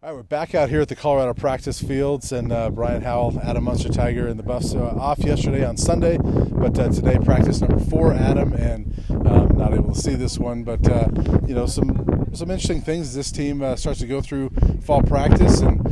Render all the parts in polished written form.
All right, we're back out here at the Colorado practice fields, and Brian Howell, Adam Munster Tiger, and the Buffs off yesterday on Sunday, but today practice number 4, Adam, and not able to see this one, but you know, some interesting things. This team starts to go through fall practice, and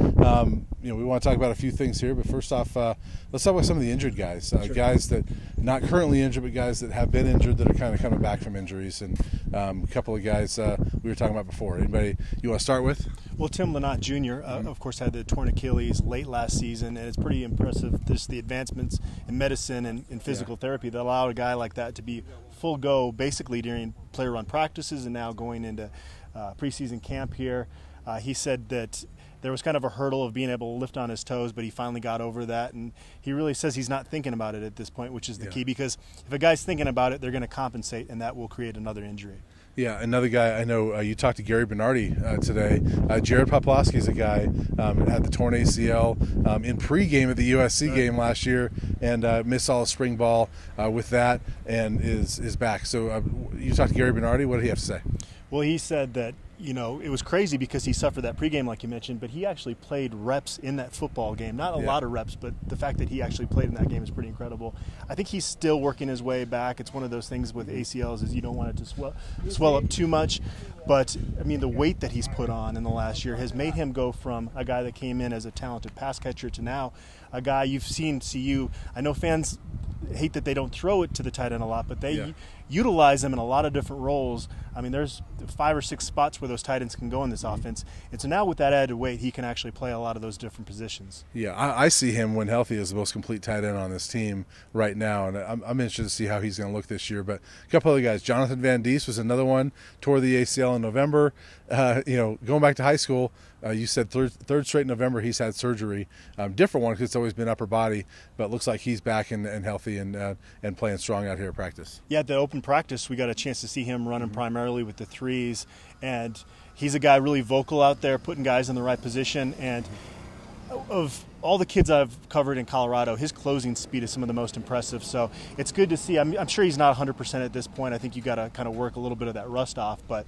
you know, we want to talk about a few things here. But first off, let's talk about some of the injured guys, Sure. Guys that not currently injured, but guys that have been injured that are kind of coming back from injuries, and a couple of guys we were talking about before. Anybody you want to start with? Well, Tim Lynott Jr., of course, had the torn Achilles late last season, and it's pretty impressive just the advancements in medicine and in physical therapy that allowed a guy like that to be full go basically during player run practices and now going into preseason camp here. He said that there was kind of a hurdle of being able to lift on his toes, but he finally got over that, and he really says he's not thinking about it at this point, which is the key, because if a guy's thinking about it, they're going to compensate, and that will create another injury. Yeah, another guy, I know you talked to Gary Bernardi today. Jared Poplawski is a guy had the torn ACL in pregame at the USC game last year, and missed all the spring ball with that, and is back. So you talked to Gary Bernardi. What did he have to say? Well, he said that, you know, it was crazy because he suffered that pregame like you mentioned, but he actually played reps in that football game. Not a lot of reps, but the fact that he actually played in that game is pretty incredible. I think he's still working his way back. It's one of those things with ACLs is you don't want it to swell up too much. But, I mean, the weight that he's put on in the last year has made him go from a guy that came in as a talented pass catcher to now a guy you've seen CU. I know fans hate that they don't throw it to the tight end a lot, but they utilize them in a lot of different roles. I mean, there's 5 or 6 spots where those tight ends can go in this offense. And so now with that added weight, he can actually play a lot of those different positions. Yeah, I see him when healthy as the most complete tight end on this team right now, and I'm interested to see how he's going to look this year. But a couple other guys. Jonathan Van Diest was another one, tore the ACL in November. You know, going back to high school, you said third straight November he's had surgery. Different one because it's always been upper body, but looks like he's back and healthy and playing strong out here at practice. Yeah, at the open practice, we got a chance to see him running primarily with the threes, and he's a guy really vocal out there, putting guys in the right position. And of all the kids I've covered in Colorado, his closing speed is some of the most impressive. So it's good to see. I'm sure he's not 100% at this point. I think you got to kind of work a little bit of that rust off. But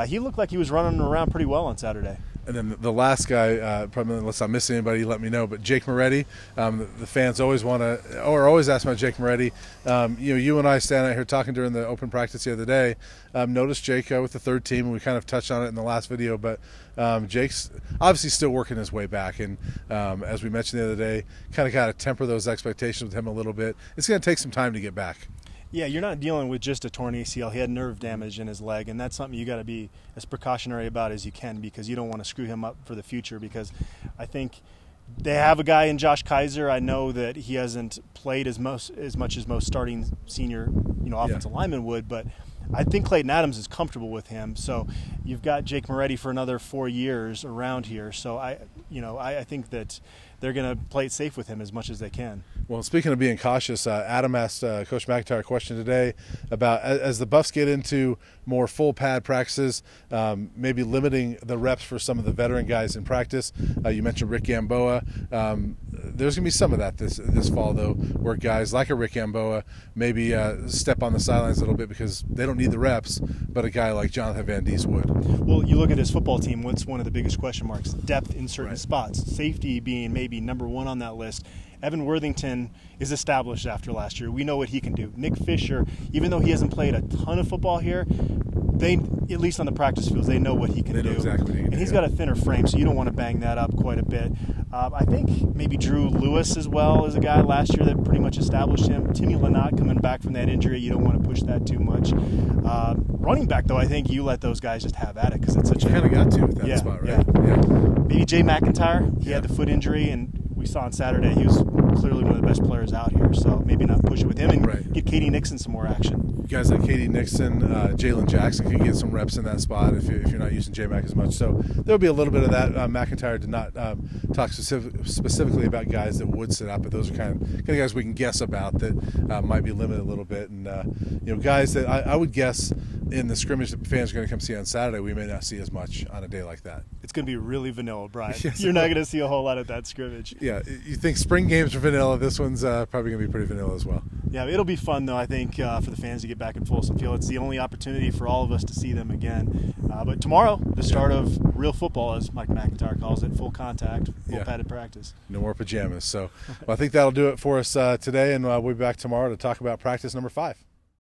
he looked like he was running around pretty well on Saturday. And then the last guy, probably unless I'm missing anybody, let me know. But Jake Moretti, the fans always want to, or always ask about Jake Moretti. You know, you and I standing out here talking during the open practice the other day. Noticed Jake with the third team, and we kind of touched on it in the last video. But Jake's obviously still working his way back, and as we mentioned the other day, kind of got to temper those expectations with him a little bit. It's going to take some time to get back. Yeah, you're not dealing with just a torn ACL. He had nerve damage in his leg, and that's something you got to be as precautionary about as you can, because you don't want to screw him up for the future. Because I think they have a guy in Josh Kaiser. I know that he hasn't played as much as most starting senior, offensive linemen would, but I think Clayton Adams is comfortable with him. So you've got Jake Moretti for another 4 years around here. So I think that they're going to play it safe with him as much as they can. Well, speaking of being cautious, Adam asked Coach McIntyre a question today about as the Buffs get into more full pad practices, maybe limiting the reps for some of the veteran guys in practice. You mentioned Rick Gamboa. There's going to be some of that this fall, though, where guys like a Rick Gamboa maybe step on the sidelines a little bit because they don't need the reps, but a guy like Jonathan Van Diest would. Well, you look at his football team, what's one of the biggest question marks? Depth in certain spots. Safety being maybe number 1 on that list. Evan Worthington is established after last year. We know what he can do. Nick Fisher, even though he hasn't played a ton of football here, they, at least on the practice fields, they know what he can do. Exactly what he can do. And he's got a thinner frame, so you don't want to bang that up quite a bit. I think maybe Drew Lewis as well is a guy last year that pretty much established him. Timmy Lynott coming back from that injury, you don't want to push that too much. Running back, though, I think you let those guys just have at it because it's such a kind of got to with that spot, right? Yeah. Maybe Jay McIntyre. He had the foot injury, and we saw on Saturday he was clearly one of the best players out here, so maybe not push it with him and get Katie Nixon some more action. Guys like Katie Nixon, Jalen Jackson can get some reps in that spot if you're not using J-Mac as much. So there'll be a little bit of that. McIntyre did not talk specifically about guys that would sit out, but those are kind of guys we can guess about that might be limited a little bit. And guys that I would guess in the scrimmage that fans are going to come see on Saturday, we may not see as much on a day like that. It's going to be really vanilla, Brian. Yes, You're not going to see a whole lot of that scrimmage. Yeah, you think spring games are vanilla. This one's probably going to be pretty vanilla as well. Yeah, it'll be fun, though, I think, for the fans to get back in Folsom Field. It's the only opportunity for all of us to see them again. But tomorrow, the start of real football, as Mike McIntyre calls it, full contact, full padded practice. No more pajamas. So well, I think that'll do it for us today, and we'll be back tomorrow to talk about practice number 5.